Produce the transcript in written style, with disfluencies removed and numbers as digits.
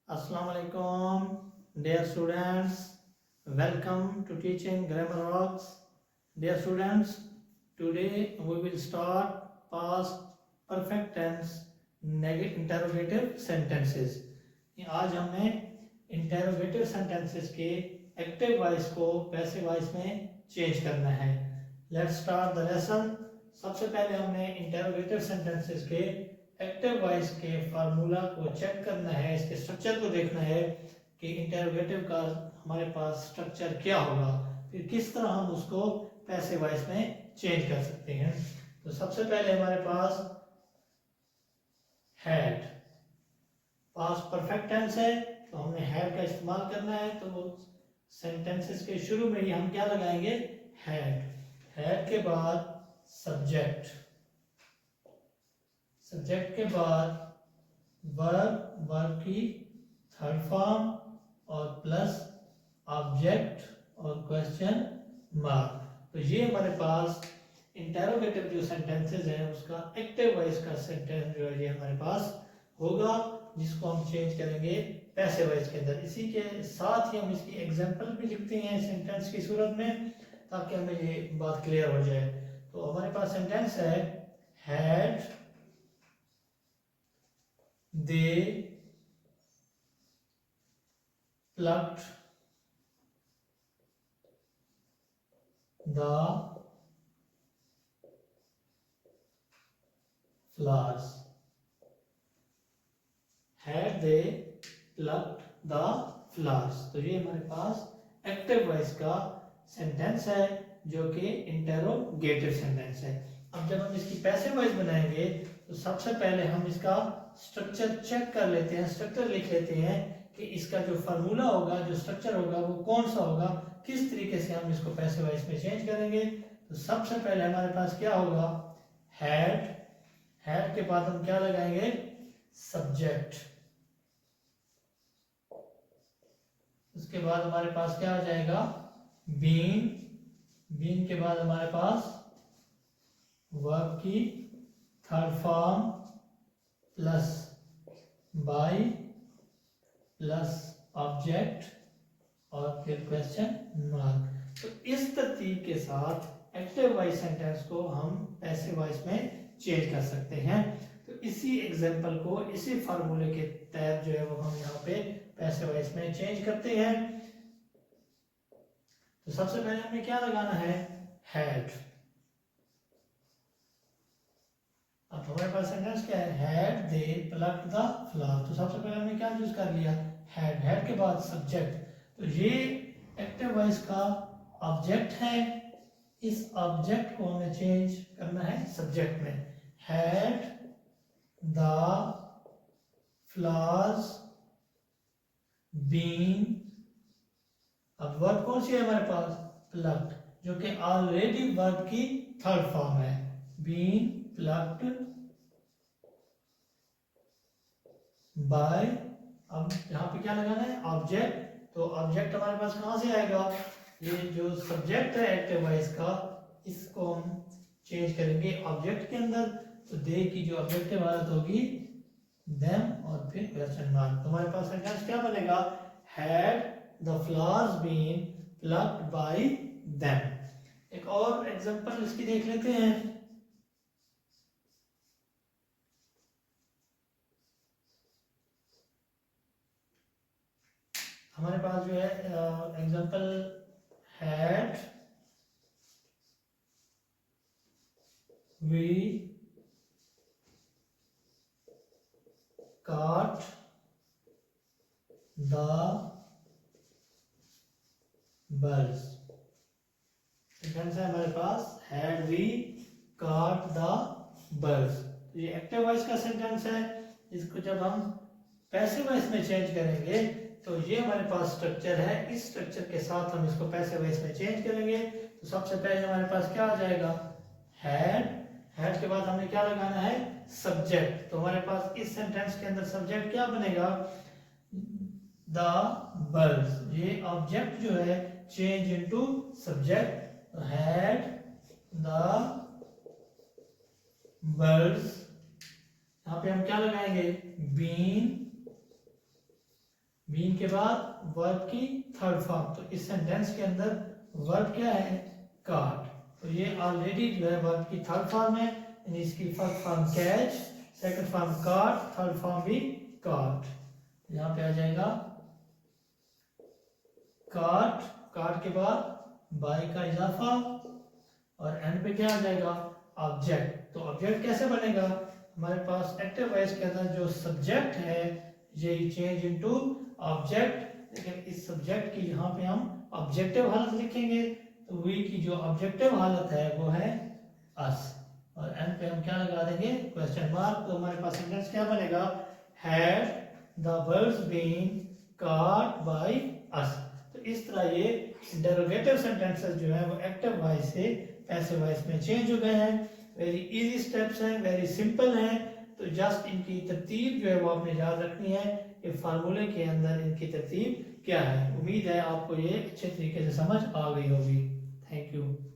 Assalamu alaikum, dear students. Welcome to teaching Grammar Rocks. Dear students, today we will start past perfect tense interrogative sentences. आज हमने interrogative sentences के active voice को passive voice में change करना है. Let's start the lesson. सबसे पहले हमने interrogative sentences के एक्टिव वॉइस के फार्मूला को चेक करना है, इसके स्ट्रक्चर को देखना है कि इंटरोगेटिव का हमारे पास स्ट्रक्चर क्या होगा, फिर किस तरह हम उसको पैसिव वॉइस में चेंज कर सकते हैं. तो सबसे पहले हमारे पास हैड पास्ट परफेक्ट टेंस है, तो हमने हैड का इस्तेमाल करना है. तो सेंटेंसेस के शुरू में ही हम क्या लगाएंगे, हैड. हैड के बाद सब्जेक्ट, सब्जेक्ट के बाद वर्ब, वर्ब की थर्ड फॉर्म और प्लस ऑब्जेक्ट और क्वेश्चन मार्क. तो ये हमारे पास इंटरोगेटिव जो सेंटेंसेस हैं उसका एक्टिव वॉइस का सेंटेंस जो है ये हमारे पास होगा, जिसको हम चेंज करेंगे पैसिव वॉइस के अंदर. इसी के साथ ही हम इसकी एग्जांपल भी लिखते हैं सेंटेंस की सूरत में, ताकि हमें ये बात क्लियर हो जाए. तो हमारे पास सेंटेंस है had they plucked the flowers. Had they plucked the flowers. तो ये हमारे पास एक्टिव वॉइस का सेंटेंस है जो कि इंटरोगेटिव सेंटेंस है. अब जब हम इसकी पैसिव वॉइस बनाएंगे तो सबसे पहले हम इसका स्ट्रक्चर चेक कर लेते हैं, स्ट्रक्चर लिख लेते हैं कि इसका जो फार्मूला होगा, जो स्ट्रक्चर होगा वो कौन सा होगा, किस तरीके से हम इसको पैसिव वॉइस में चेंज करेंगे. तो सबसे पहले हमारे पास क्या होगा, हैड. हैड के बाद हम क्या लगाएंगे, सब्जेक्ट. उसके बाद हमारे पास क्या आ जाएगा, बीन. बीन के बाद हमारे पास वर्ब की third form plus by plus object और फिर क्वेश्चन मार्क. तो इस तरतीब के साथ एक्टिव वॉइस सेंटेंस को हम पैसिव वॉइस में चेंज कर सकते हैं. तो इसी एग्जांपल को इसी फार्मूले के तहत जो है वो हम यहाँ पे पैसिव वॉइस में चेंज करते हैं. तो सबसे पहले हमें क्या लगाना है, हैड. अब हमारे पास सेंटेंस क्या है, had they plucked the flower. तो सबसे पहले हमने क्या यूज कर लिया, हैड. हैड के बाद सब्जेक्ट. तो ये एक्टिव वॉइस का ऑब्जेक्ट है, इस ऑब्जेक्ट को हमें चेंज करना है सब्जेक्ट में. Had the flowers been. अब वर्ब कौन सी है हमारे पास, प्लक्ड, जो कि ऑलरेडी वर्ब की थर्ड फॉर्म है. Been plucked by. अब यहाँ पे क्या लगाना है, ऑब्जेक्ट. तो ऑब्जेक्ट हमारे पास कहाँ से आएगा, ये जो सब्जेक्ट है एक्टिव वॉइस का, इसको हम चेंज करेंगे ऑब्जेक्ट के अंदर. तो दे की जो ऑब्जेक्टिव हालत होगी देम और फिर क्वेश्चन मार्क. तो हमारे पास सेंटेंस क्या बनेगा, had the flowers been plucked by them. एक और एग्जांपल इसकी देख लेते हैं. हमारे पास जो है example, had we caught the birds. Sentence है हमारे पास, had we caught the birds. ये एक्टिव वॉइस का सेंटेंस है, इसको जब हम पैसिव वॉइस में चेंज करेंगे तो ये हमारे पास स्ट्रक्चर है, इस स्ट्रक्चर के साथ हम इसको पैसिव वॉइस में चेंज करेंगे. तो सबसे पहले हमारे पास क्या आ जाएगा, हैड. हैड के बाद हमें क्या लगाना है, सब्जेक्ट. तो हमारे पास इस सेंटेंस के अंदर सब्जेक्ट क्या बनेगा, द बर्ड्स. ये ऑब्जेक्ट जो है change into subject. Had the birds. यहाँ पे हम क्या लगाएंगे, बीन बीन के बाद वर्ब की थर्ड फॉर्म। तो इस सेंटेंस के अंदर वर्ब क्या है? काट। तो ये ऑलरेडी जो है वर्ब की थर्ड फॉर्म है, यानी इसकी first form catch, second form काट, थर्ड फॉर्म भी काट। यहाँ पे आ जाएगा काट, काट के बाद बाय का इजाफा और एंड पे क्या आ जाएगा? ऑब्जेक्ट। तो ऑब्जेक्ट कैसे बनेगा? हमारे पास एक्टिव वॉइस के अंदर जो सब्जेक्ट है ये चेंज इनटू ऑब्जेक्ट, लेकिन इस सब्जेक्ट की यहाँ पे हम ऑब्जेक्टिव हालत लिखेंगे। तो वी की जो ऑब्जेक्टिव हालत है वो है अस, और एंड पे हम क्या लगा देंगे? Question mark. तो हमारे पास सेंटेंस क्या बनेगा? Had the birds been caught by us. तो इस तरह ये इंटरोगेटिव सेंटेंसेस जो है वो एक्टिव वॉइस से पैसिव वॉइस में चेंज हो गए हैं। वेरी इजी स्टेप्स हैं, वेरी सिंपल हैं। तो जस्ट इनकी तरतीब जो है वो आपने याद रखनी है कि फार्मूले के अंदर इनकी तरतीब क्या है। उम्मीद है आपको ये अच्छे तरीके से समझ आ गई होगी। Thank you.